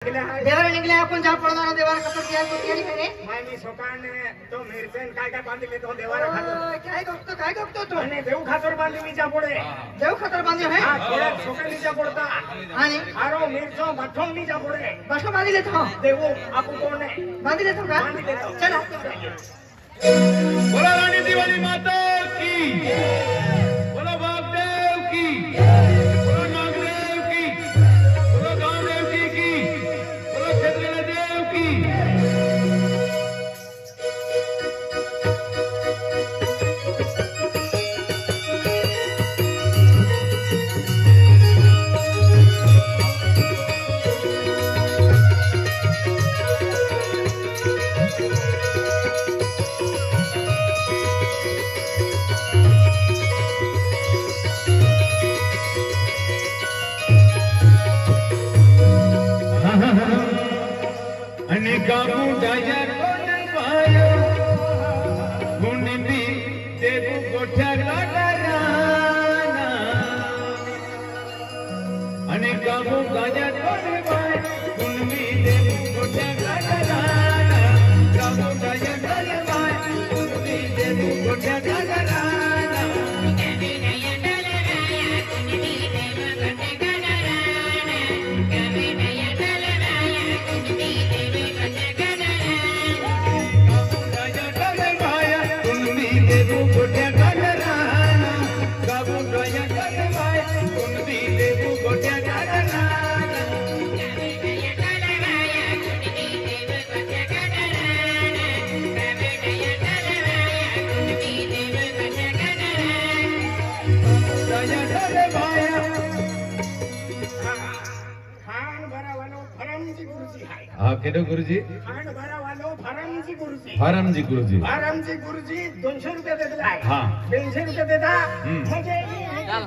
देवाला निघले आपण जा पडणार देवाला कसं तयारी तयारी करे मी सोकाने तो मिरचेन काय बांधले तो देवाला खातो काय करतो तू आणि देव खातर बांधली मीच्या पुढे देव खातर बांधले है थोड्या सोकानीच्या पडता आणि आरो मिरचो मठों मीच्या पुढे बसो बांधी देतो देव आपू कोण है बांधी देतो का बांधी देतो चला बोला रानी दिवाली माता की बोला बागदेव की बोला नागदेव की बोला गांवदेव की बोला क्षेत्रीय देव की काबू डायर पायो गुणबी देबू गोठ्या गाडराना आणि काबू डायर पायो गुणबी देबू गोठ्या गाडराना काबू डायर पायो गुणबी देबू गोठ्या गाडराना केडो गुरुजी खान भरा वालो फारमजी गुरुजी फारमजी गुरुजी 200 रुपये देता है हां 200 रुपये देता म्हणजे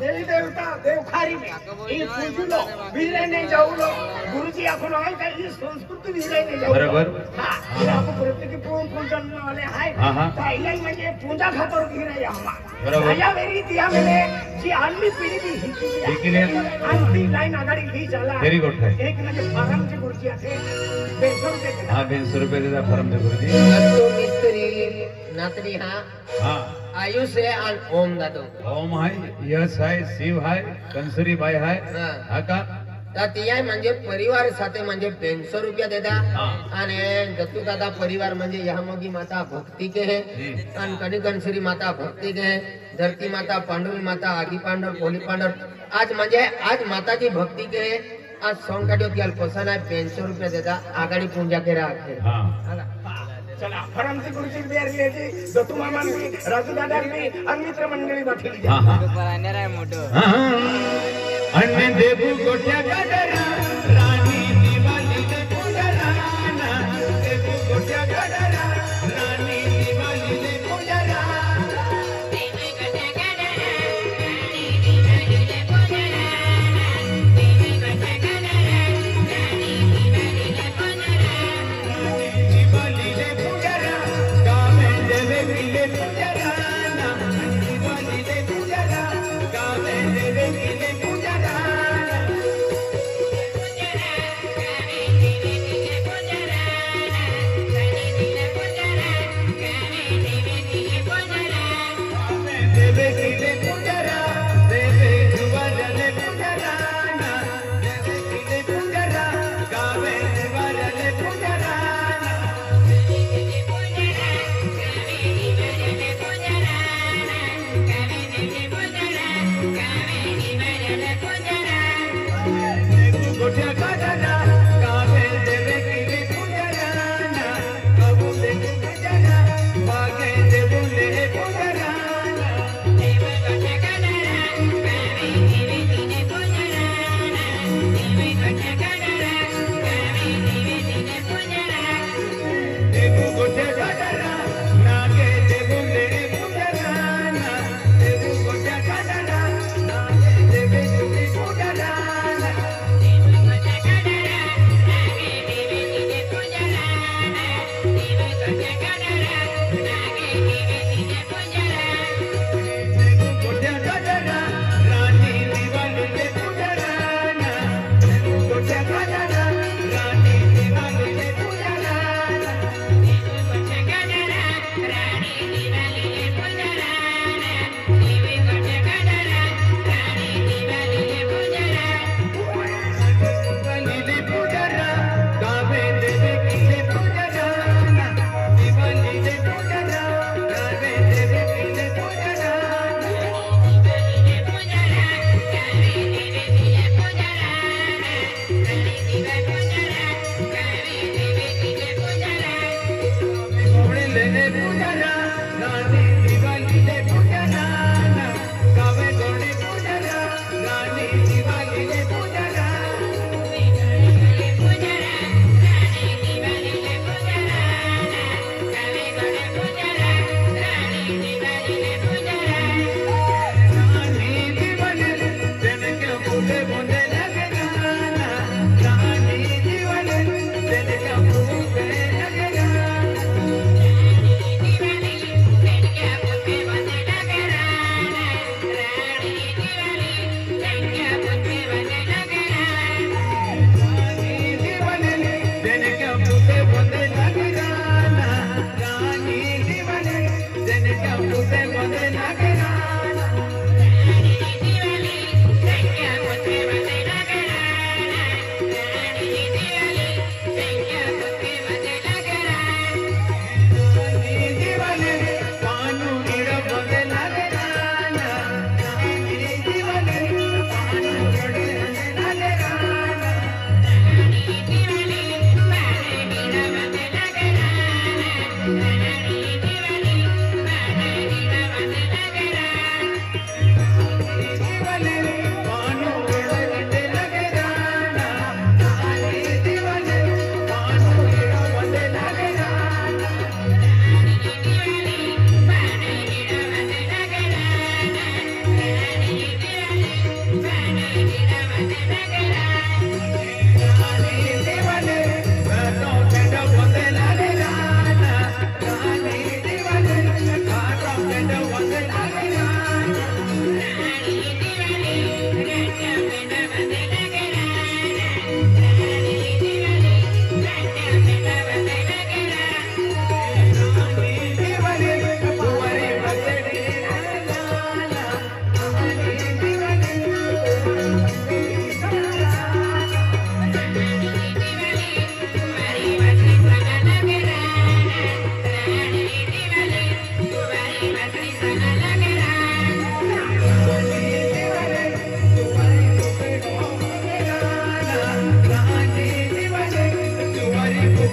देवी देवता देवखारी में ये पूजलो विरे नहीं जाऊलो गुरुजी आपण आहे काही संस्कृती विरे नाही जाऊ बरोबर हां हे आपण प्रत्येक पूजन वाले आहे ताईला म्हणजे पूजा खातर विरे आम्हा बरोबर या वेरी दिया मेले जी आदमी पिढी दी हिकी आणि लाइन आगाडी ली जाला व्हेरी गुड है एक म्हणजे फारमजी गुरुजी आहे 200 रुपये देता हां 200 रुपये देता फारमजी गुरुजी तो मिस्त्री नातरी हां आयुष है और ओम दादो ओम है यश है शिव है कंसरी बाई है हा का तिया म्हणजे परिवार साथे म्हणजे 200 रुपया देता आणि जतू दादा परिवार म्हणजे यहामोगी माता भक्ति के है आणि कणी कंसरी माता भक्ति के है धरती माता पांडवी माता आगी पांडव पोली पांडव आज म्हणजे आज माताजी भक्ति के है आज सॉन्ग काढियो त्याल पसंद आहे 200 रुपया देता आगाडी पूजा केरा चला फरमची गुरुजी बिहारी याची दत्तू मामा मी राजू दादा मी आणि मित्र मंडळी बाठीली अन्य देबू गोठ्या गाडरा राणी दिवाली ले पूजराना देबू गोठ्या गाडरा राणी दिवाली ले पूजराना देबू गोठ्या गाडरा राणी दिवाली ले पूजराना देबू गोठ्या गाडरा राणी दिवाली ले पूजराना दिवाली ले पूजरा गावे देवी ले पूजराना दिवाली ले पूजरा गावे देवी ले पूजरा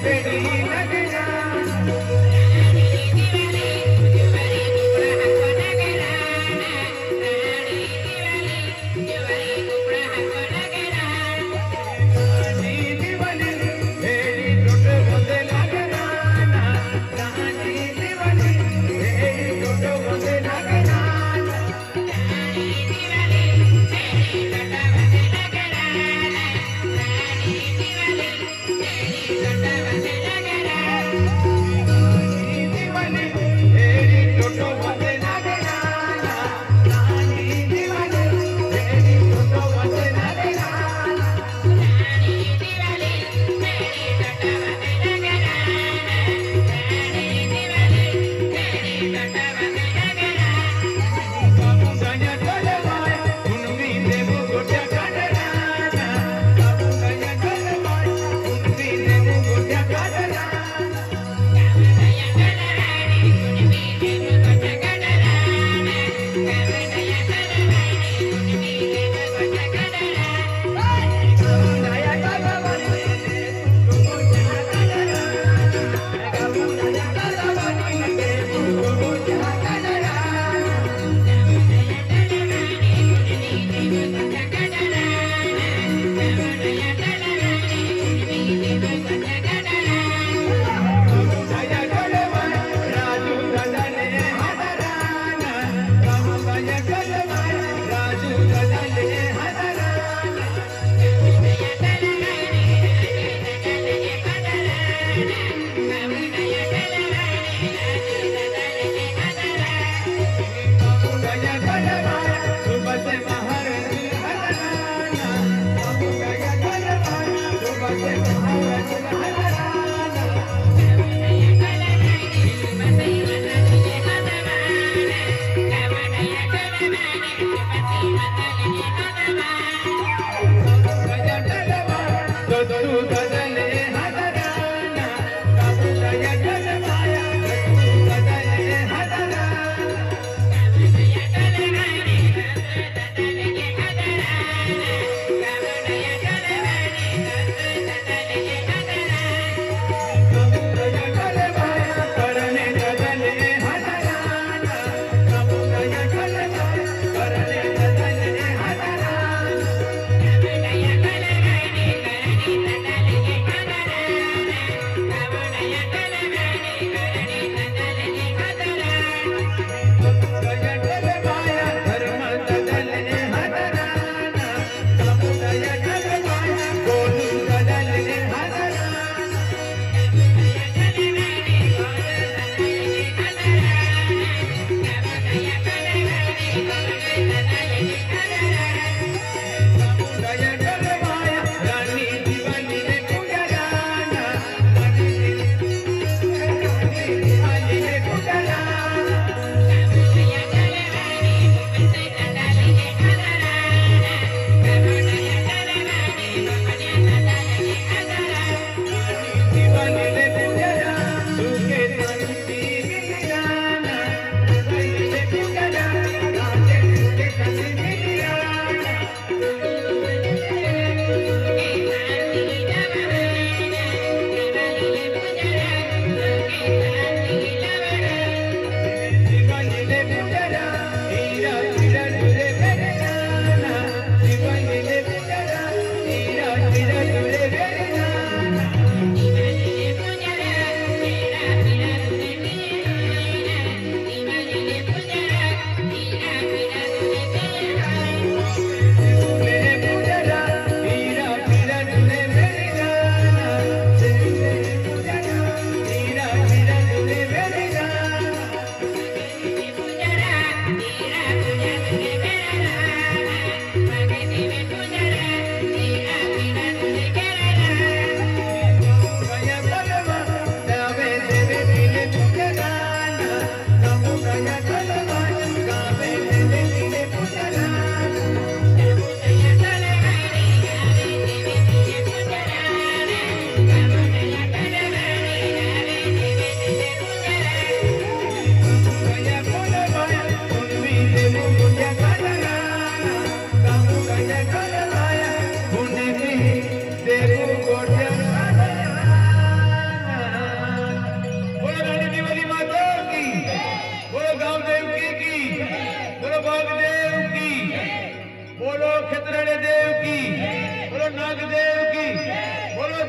Thank you.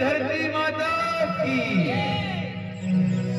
धरती माता की